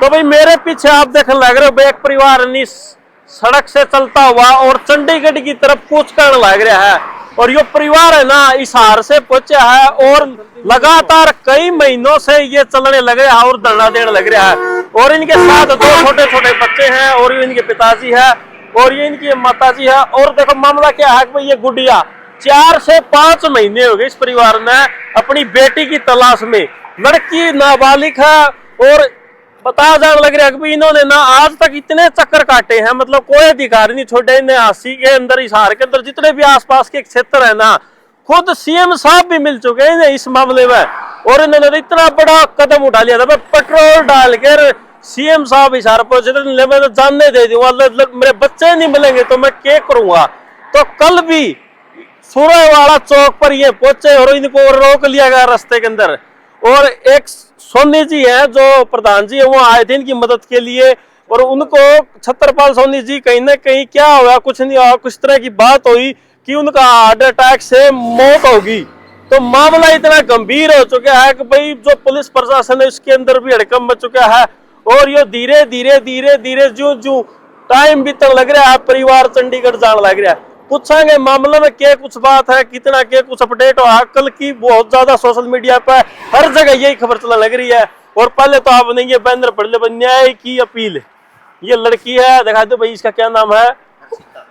तो भाई मेरे पीछे आप देखने लग रहे हो, एक परिवार सड़क से चलता हुआ और चंडीगढ़ की तरफ कूच करने लग रहा है। और ये परिवार है ना हिसार से पहुंचा है और लगातार कई महीनों से ये चलने लग रहा है और धरना देने लग रहा है। और इनके साथ दो छोटे छोटे बच्चे हैं और इनके पिताजी है और ये इनकी माताजी है। और देखो मामला क्या है कि ये गुड़िया 4 से 5 महीने हो गए इस परिवार ने अपनी बेटी की तलाश में, लड़की नाबालिग है। और बताया जाने लग रहा है कि इन्होंने ना आज तक इतने चक्कर काटे हैं, मतलब कोई अधिकारी नहीं छोड़े इन्हें। हांसी के अंदर हिसार के अंदर जितने भी आसपास के क्षेत्र है ना, खुद सीएम साहब भी मिल चुके हैं इस मामले में। और इन्होंने इतना बड़ा कदम उठा लिया था, पेट्रोल डालकर सीएम साहब हिसार पहुंचे थे। मैं तो जानने दे दूंगा मेरे बच्चे नहीं मिलेंगे तो मैं क्या करूंगा। तो कल भी सूर्यवाड़ा चौक पर ये पहुंचे और इनको रोक लिया गया रास्ते के अंदर। और एक सोनी जी है जो प्रधान जी है, वो आए थे इनकी मदद के लिए। और उनको छत्रपाल सोनी जी कहीं ना कहीं क्या हुआ, कुछ नहीं हुआ, कुछ तरह की बात हुई कि उनका हार्ट अटैक से मौत होगी। तो मामला इतना गंभीर हो चुका है कि भाई जो पुलिस प्रशासन है उसके अंदर भी हड़कंप मच चुका है। और ये धीरे धीरे धीरे धीरे जो जो टाइम बीतने लग रहा है, परिवार चंडीगढ़ जाने लग रहा है। पूछांगे मामले में क्या कुछ बात है, कितना क्या कुछ अपडेट हो। कल की बहुत ज्यादा सोशल मीडिया पर हर जगह यही खबर चलने लग रही है। और पहले तो आपने ये बैनर पढ़ ले, न्याय की अपील। ये लड़की है, दिखा दो भाई इसका क्या नाम है,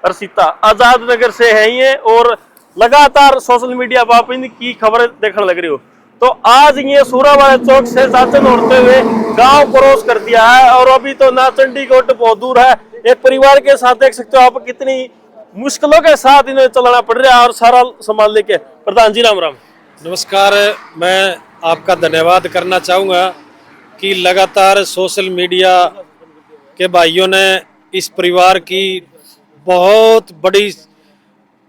अर्शिता, आजाद नगर से है ये। और लगातार सोशल मीडिया पर आप इनकी खबर देखने लग रही हो। तो आज ये सूर्यवाड़ा चौक से शासन होते हुए गांव क्रॉस कर दिया है और अभी तो ना चंडीगढ़ बहुत दूर है। एक परिवार के साथ देख सकते हो आप कितनी मुश्किलों के साथ इन्हें चलाना पड़ रहा है और सारा सामान लेके। प्रधान जी राम राम। नमस्कार। मैं आपका धन्यवाद करना चाहूँगा कि लगातार सोशल मीडिया के भाइयों ने इस परिवार की बहुत बड़ी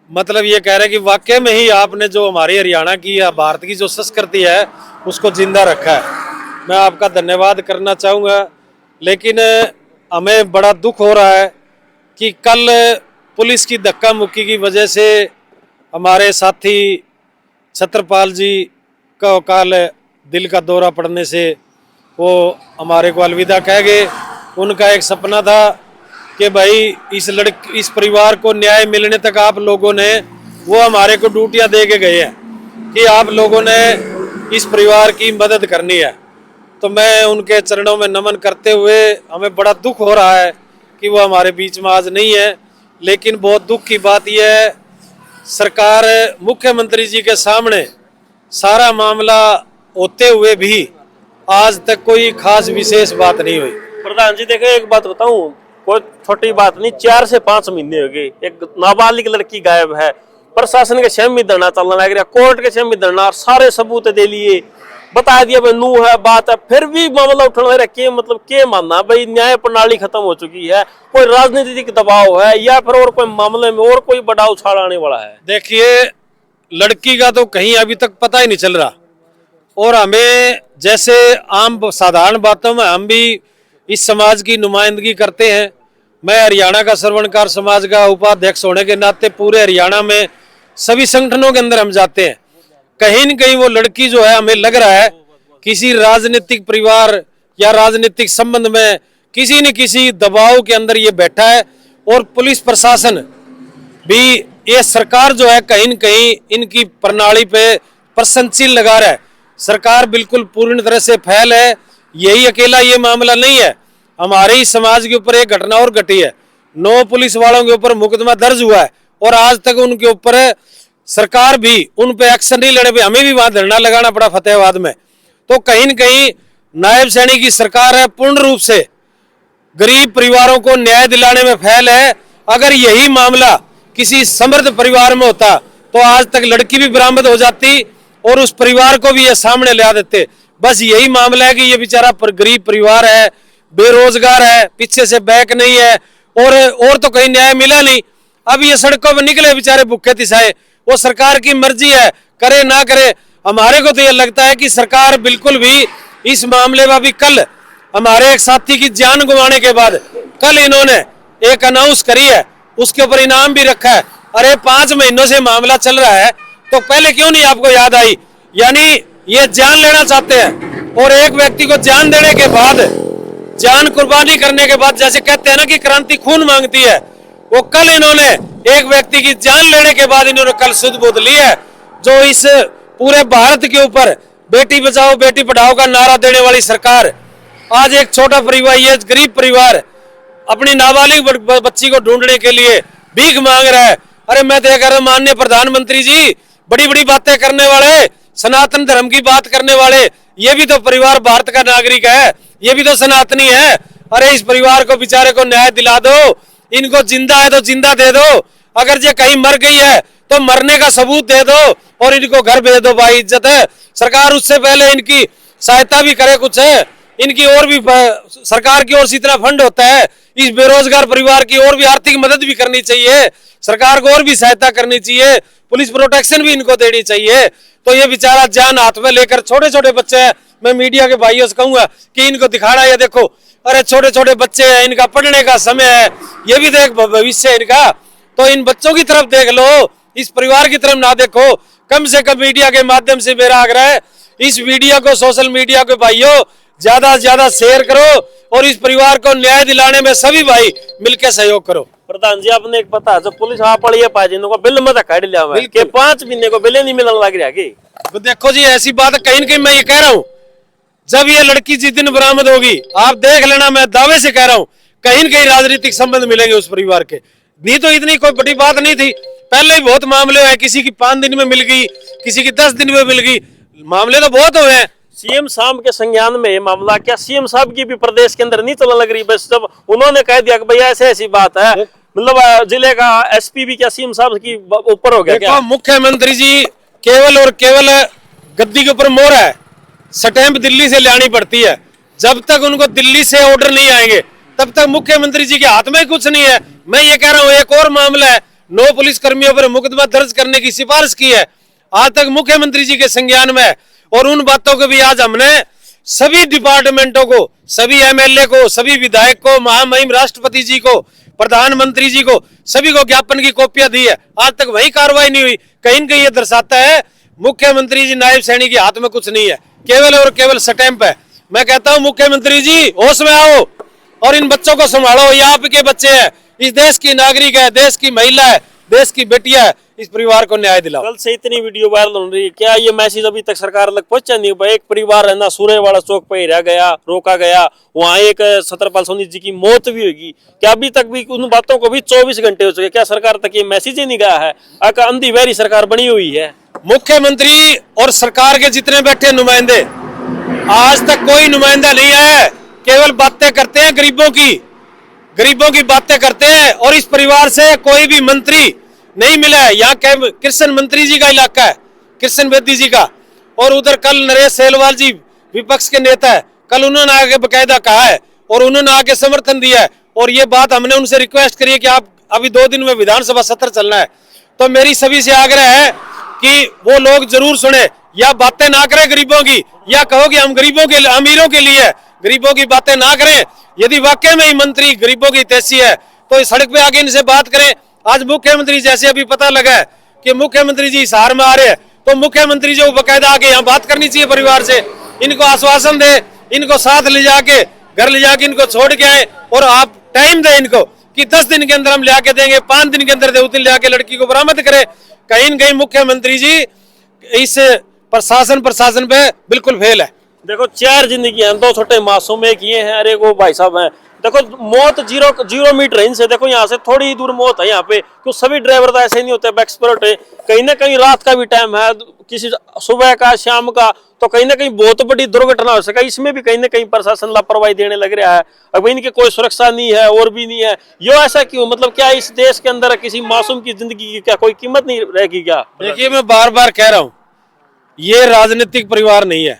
मतलब ये कह रहे हैं कि वाकई में ही आपने जो हमारी हरियाणा की या भारत की जो संस्कृति है उसको जिंदा रखा है। मैं आपका धन्यवाद करना चाहूँगा। लेकिन हमें बड़ा दुख हो रहा है कि कल पुलिस की धक्का मुक्की की वजह से हमारे साथी छत्रपाल जी का कल दिल का दौरा पड़ने से वो हमारे को अलविदा कह गए। उनका एक सपना था कि भाई इस परिवार को न्याय मिलने तक आप लोगों ने, वो हमारे को ड्यूटियां दे के गए हैं कि आप लोगों ने इस परिवार की मदद करनी है। तो मैं उनके चरणों में नमन करते हुए, हमें बड़ा दुख हो रहा है कि वो हमारे बीच में आज नहीं है। लेकिन बहुत दुख की बात यह है, सरकार मुख्यमंत्री जी के सामने सारा मामला होते हुए भी आज तक कोई खास विशेष बात नहीं हुई। प्रधान जी देखो एक बात बताऊं, कोई छोटी बात नहीं, 4 से 5 महीने हो गए, एक नाबालिग लड़की गायब है। प्रशासन के क्षम में धरना चलने लग रहा, कोर्ट के क्षम में धरना, सारे सबूत दे लिए, बता दिया भाई नू है बात है, फिर भी मामला उठने लग रहा। के मतलब के मानना भाई न्याय प्रणाली खत्म हो चुकी है, कोई राजनीतिक दबाव है या फिर और कोई मामले में और कोई बड़ा उछाल आने वाला है। देखिए लड़की का तो कहीं अभी तक पता ही नहीं चल रहा। और हमें जैसे आम साधारण बातों में हम भी इस समाज की नुमाइंदगी करते हैं। मैं हरियाणा का श्रवणकार समाज का उपाध्यक्ष होने के नाते पूरे हरियाणा में सभी संगठनों के अंदर हम जाते हैं। कहीं न कहीं वो लड़की जो है, हमें लग रहा है किसी राजनीतिक परिवार या राजनीतिक संबंध में किसी न किसी दबाव के अंदर ये बैठा है। और पुलिस प्रशासन भी, ये सरकार जो है कहीं न कहीं इनकी प्रणाली पे प्रशंसील लगा रहा है। सरकार बिल्कुल पूर्ण तरह से फैल है। यही अकेला ये मामला नहीं है, हमारे ही समाज के ऊपर एक घटना और घटी है। 9 पुलिस वालों के ऊपर मुकदमा दर्ज हुआ है और आज तक उनके ऊपर सरकार भी उन पे एक्शन नहीं लेने पे हमें भी वहां धरना लगाना पड़ा फतेहाबाद में। तो कहीं न कहीं नायब सैनी की सरकार है, पूर्ण रूप से गरीब परिवारों को न्याय दिलाने में फैल है। अगर यही मामला किसी समृद्ध परिवार में होता तो आज तक लड़की भी बरामद हो जाती और उस परिवार को भी ये सामने ला देते। बस यही मामला है कि ये बेचारा गरीब परिवार है, बेरोजगार है, पीछे से बैक नहीं है और तो कहीं न्याय मिला नहीं। अब ये सड़कों पर निकले बेचारे भूखे तिसाए। वो सरकार की मर्जी है, करे ना करे। हमारे को तो ये लगता है कि सरकार बिल्कुल भी इस मामले में भी, कल हमारे एक साथी की जान गंवाने के बाद कल इन्होंने एक अनाउंस करी है, उसके ऊपर इनाम भी रखा है। अरे 5 महीनों से मामला चल रहा है तो पहले क्यों नहीं आपको याद आई? यानी ये जान लेना चाहते हैं। और एक व्यक्ति को जान देने के बाद जान कुर्बानी करने के बाद, जैसे कहते हैं ना कि क्रांति खून मांगती है, वो कल इन्होंने एक व्यक्ति की जान लेने के बाद इन्होंने कल सुध बुध ली है, जो इस पूरे भारत के ऊपर बेटी बचाओ बेटी पढ़ाओ का नारा देने वाली सरकार आज एक छोटा परिवार, ये गरीब परिवार अपनी नाबालिग बच्ची को ढूंढने के लिए भीख मांग रहा है। अरे मैं देख रहा हूं माननीय प्रधानमंत्री जी, बड़ी बड़ी बातें करने वाले, सनातन धर्म की बात करने वाले, ये भी तो परिवार भारत का नागरिक है, ये भी तो सनातनी है। अरे इस परिवार को बेचारे को न्याय दिला दो, इनको जिंदा है तो जिंदा दे दो, अगर ये कहीं मर गई है तो मरने का सबूत दे दो और इनको घर भेज दो। भाई इज्जत है सरकार, उससे पहले इनकी सहायता भी करे कुछ है, इनकी और भी सरकार की ओर से इतना फंड होता है, इस बेरोजगार परिवार की और भी आर्थिक मदद भी करनी चाहिए, सरकार को और भी सहायता करनी चाहिए, पुलिस प्रोटेक्शन भी इनको देनी चाहिए। तो ये बेचारा जान हाथ में लेकर, छोटे छोटे बच्चे हैं, मैं मीडिया के भाइयों से कहूंगा कि इनको दिखाना, ये देखो अरे छोटे छोटे बच्चे हैं, इनका पढ़ने का समय है, ये भी देख भविष्य है इनका, तो इन बच्चों की तरफ देख लो, इस परिवार की तरफ ना देखो। कम से कम मीडिया के माध्यम से मेरा आग्रह है, इस वीडियो को सोशल मीडिया के भाइयों ज्यादा से ज्यादा शेयर करो और इस परिवार को न्याय दिलाने में सभी भाई मिलकर सहयोग करो। प्रधान जी आपने एक पता जब पुलिस आ पड़ी है पाजिनों को बिल में काट लिया हुआ है कि 5 महीने को बिल नहीं मिलने लग रहा है। तो देखो जी ऐसी बात कहीं न कहीं मैं ये कह रहा हूँ, जब ये लड़की जिस दिन बरामद होगी आप देख लेना, मैं दावे से कह रहा हूँ कहीं न कहीं राजनीतिक संबंध मिलेंगे उस परिवार के। नहीं तो इतनी कोई बड़ी बात नहीं थी, पहले ही बहुत मामले हुए, किसी की 5 दिन में मिल गई, किसी की 10 दिन में मिल गई, मामले तो बहुत हुए हैं। सीएम साहब के संज्ञान में ये मामला, क्या सीएम साहब की भी प्रदेश के अंदर नहीं चलने लग रही? बस जब उन्होंने कह दिया कि भैया ऐसे ऐसी बात है, मतलब जिले का एसपी भी क्या सीएम साहब की ऊपर हो गया क्या? मुख्यमंत्री जी केवल और केवल गद्दी के ऊपर मोहर है, स्टैंप दिल्ली से लानी पड़ती है। जब तक उनको दिल्ली से ऑर्डर नहीं आएंगे तब तक मुख्यमंत्री जी के हाथ में कुछ नहीं है। मैं ये कह रहा हूँ एक और मामला है, 9 पुलिस कर्मियों पर मुकदमा दर्ज करने की सिफारिश की है, आज तक मुख्यमंत्री जी के संज्ञान में है। और उन बातों को भी आज हमने सभी डिपार्टमेंटों को, सभी एमएलए को, सभी विधायक को, महामहिम राष्ट्रपति जी को, प्रधानमंत्री जी को, सभी को ज्ञापन की कॉपियां दी है, आज तक वही कार्रवाई नहीं हुई। कहीं न कहीं ये दर्शाता है मुख्यमंत्री जी नायब सैनिक के हाथ में कुछ नहीं है, केवल और केवल स्टैंप है। मैं कहता हूं मुख्यमंत्री जी होश में आओ और इन बच्चों को संभालो, ये आपके बच्चे हैं, इस देश की नागरिक है, देश की महिला है, देश की बेटियां है, इस परिवार को न्याय दिलाओ। कल से इतनी वीडियो वायरल हो रही है, क्या ये मैसेज अभी तक सरकार तक पहुंचा नहीं? एक परिवार है ना सूर्य वाला चौक पे रह गया, रोका गया, वहाँ एक सत्रपाल सोनी जी की मौत भी होगी, क्या अभी तक भी उन बातों को भी 24 घंटे हो चुके, क्या सरकार तक ये मैसेज ही नहीं गया है? अंधी बहरी सरकार बनी हुई है। मुख्यमंत्री और सरकार के जितने बैठे नुमाइंदे, आज तक कोई नुमाइंदा नहीं है, केवल बातें करते हैं गरीबों की बातें करते हैं। और इस परिवार से कोई भी मंत्री नहीं मिला है। यहाँ कृष्ण मंत्री जी का इलाका है, कृष्ण बेदी जी का, और उधर कल नरेश सेलवाल जी विपक्ष के नेता है, कल उन्होंने आगे बकायदा कहा है और उन्होंने आगे समर्थन दिया है। और ये बात हमने उनसे रिक्वेस्ट करी है कि आप अभी 2 दिन में विधानसभा सत्र चलना है, तो मेरी सभी से आग्रह है कि वो लोग जरूर सुने, या बातें ना करें गरीबों की, या कहो कि हम गरीबों के अमीरों के लिए, गरीबों की बातें ना करें। यदि वाकई में ही मंत्री गरीबों की हितैषी है तो इस सड़क पे आगे इनसे बात करें। आज मुख्यमंत्री जैसे अभी पता लगा है कि मुख्यमंत्री जी हिसार में आ रहे हैं, तो मुख्यमंत्री जो बकायदा आके यहाँ बात करनी चाहिए परिवार से, इनको आश्वासन दे, इनको साथ ले जाके घर ले जाके इनको छोड़ के आए, और आप टाइम दे इनको कि 10 दिन के अंदर हम ले आके देंगे, 5 दिन के अंदर देवती ले आके लड़की को बरामद करे। कहीं न कहीं मुख्यमंत्री जी इस प्रशासन पे बिल्कुल फेल है। देखो 4 जिंदगी हैं, 2 छोटे मासूम एक ये हैं, अरे वो भाई साहब हैं। देखो मौत 0 मीटर इनसे, देखो यहाँ से थोड़ी ही दूर मौत है यहाँ पे, क्यों सभी ड्राइवर तो ऐसे नहीं होते, एक्सपर्ट है। कहीं ना कहीं रात का भी टाइम है, किसी सुबह का शाम का, तो कहीं ना कहीं बहुत बड़ी दुर्घटना हो सका। इसमें भी कहीं ना कहीं प्रशासन लापरवाही देने लग रहा है। अब इनकी कोई सुरक्षा नहीं है और भी नहीं है, यो ऐसा क्यों? मतलब क्या इस देश के अंदर किसी मासूम की जिंदगी की क्या कोई कीमत नहीं रहेगी क्या? देखिए मैं बार बार कह रहा हूँ, ये राजनीतिक परिवार नहीं है,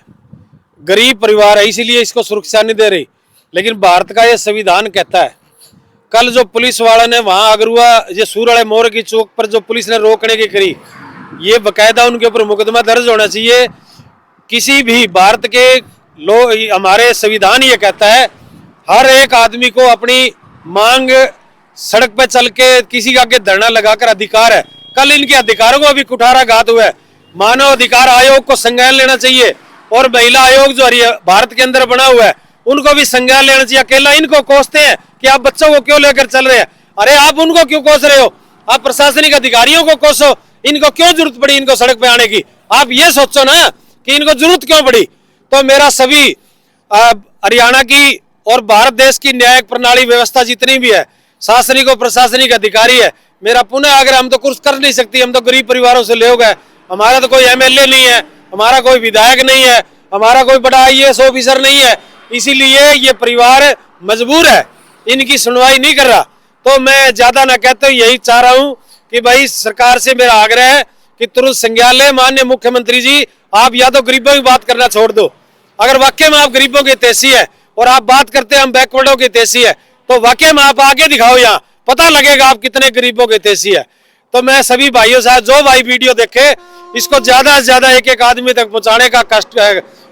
गरीब परिवार है, इसीलिए इसको सुरक्षा नहीं दे रही। लेकिन भारत का ये संविधान कहता है, कल जो पुलिस वालों ने वहां अगरुआ ये सूर्य मोर की चौक पर जो पुलिस ने रोकने की करी, ये बकायदा उनके ऊपर मुकदमा दर्ज होना चाहिए। किसी भी भारत के लोग, हमारे संविधान ये कहता है हर एक आदमी को अपनी मांग सड़क पे चल के किसी के आगे धरना लगाकर अधिकार है। कल इनके अधिकारों को अभी कुठाराघात हुआ है। मानव अधिकार आयोग को संज्ञान लेना चाहिए, और महिला आयोग जो भारत के अंदर बना हुआ है उनको भी संज्ञान लेना चाहिए। अकेला इनको कोसते हैं कि आप बच्चों को क्यों लेकर चल रहे हैं। अरे आप उनको क्यों कोस रहे हो, आप प्रशासनिक अधिकारियों को कोसो। इनको क्यों जरूरत पड़ी इनको सड़क पे आने की, आप ये सोचो ना कि इनको जरूरत क्यों पड़ी। तो मेरा सभी हरियाणा की और भारत देश की न्यायिक प्रणाली व्यवस्था जितनी भी है, शासनिक और प्रशासनिक अधिकारी है, मेरा पुनः आग्रह, हम तो कुछ कर नहीं सकती, हम तो गरीब परिवारों से लोग हैं, हमारा तो कोई एमएलए नहीं है, हमारा कोई विधायक नहीं है, हमारा कोई बड़ा आईएएस ऑफिसर नहीं है, इसीलिए ये परिवार मजबूर है, इनकी सुनवाई नहीं कर रहा। तो मैं ज्यादा ना कहते हुए यही चाह रहा हूं कि भाई सरकार से मेरा आग्रह है कि तुरंत संज्ञान लें। माननीय मुख्यमंत्री जी, आप या तो गरीबों की बात करना छोड़ दो, अगर वाकई में आप गरीबों के तेसी है और आप बात करते हैं हम बैकवर्डों के तेसी है, तो वाकई में आप आगे दिखाओ, यहाँ पता लगेगा आप कितने गरीबों के तेसी है। तो मैं सभी भाइयों से, जो भाई वीडियो देखे इसको ज्यादा से ज्यादा एक एक आदमी तक पहुंचाने का कष्ट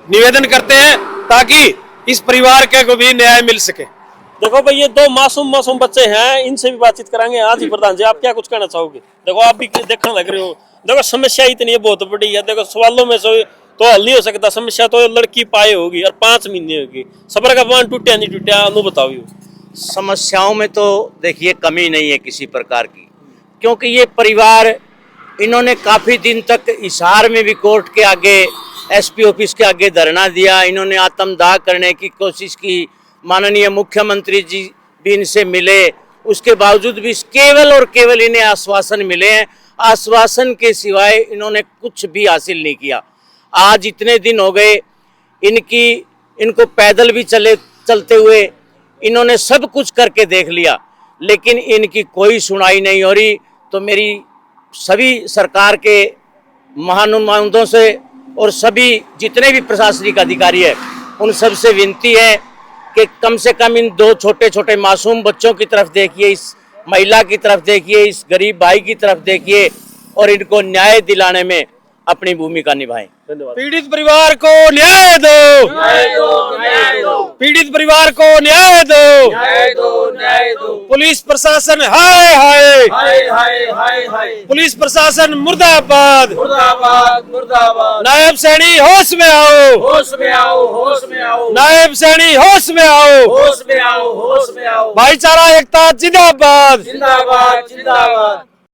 निवेदन करते हैं, ताकि इस परिवार के को भी न्याय मिल सके। देखो भाई, ये दो मासूम बच्चे हैं, इनसे भी बातचीत कराएंगे। हाँ जी प्रधान जी, आप क्या कुछ कहना चाहोगे? देखो आप भी देखने लग रहे हो, देखो समस्या इतनी है, बहुत बड़ी है। देखो सवालों में से तो हल नहीं हो सकता, समस्या तो लड़की पाए होगी और 5 महीने होगी, सबर का बांध टूटा नहीं टूटा, अनु बताओ। समस्याओं में तो देखिए कमी नहीं है किसी प्रकार की, क्योंकि ये परिवार, इन्होंने काफ़ी दिन तक हिसार में भी कोर्ट के आगे, एसपी ऑफिस के आगे धरना दिया, इन्होंने आत्मदाह करने की कोशिश की, माननीय मुख्यमंत्री जी भी इनसे मिले, उसके बावजूद भी केवल और केवल इन्हें आश्वासन मिले हैं, आश्वासन के सिवाय इन्होंने कुछ भी हासिल नहीं किया। आज इतने दिन हो गए इनको पैदल भी चलते हुए, इन्होंने सब कुछ करके देख लिया, लेकिन इनकी कोई सुनाई नहीं हो रही। तो मेरी सभी सरकार के महानुभावों से और सभी जितने भी प्रशासनिक अधिकारी है, उन सब से विनती है कि कम से कम इन दो छोटे छोटे मासूम बच्चों की तरफ देखिए, इस महिला की तरफ देखिए, इस गरीब भाई की तरफ देखिए और इनको न्याय दिलाने में अपनी भूमिका निभाएं। पीड़ित परिवार को न्याय दो, पीड़ित परिवार को न्याय दो, पुलिस प्रशासन हाय हाय, पुलिस प्रशासन मुर्दाबाद, नायब सैनी होश में आओ, नायब सैनी होश में आओ, भाईचारा एकता जिंदाबाद।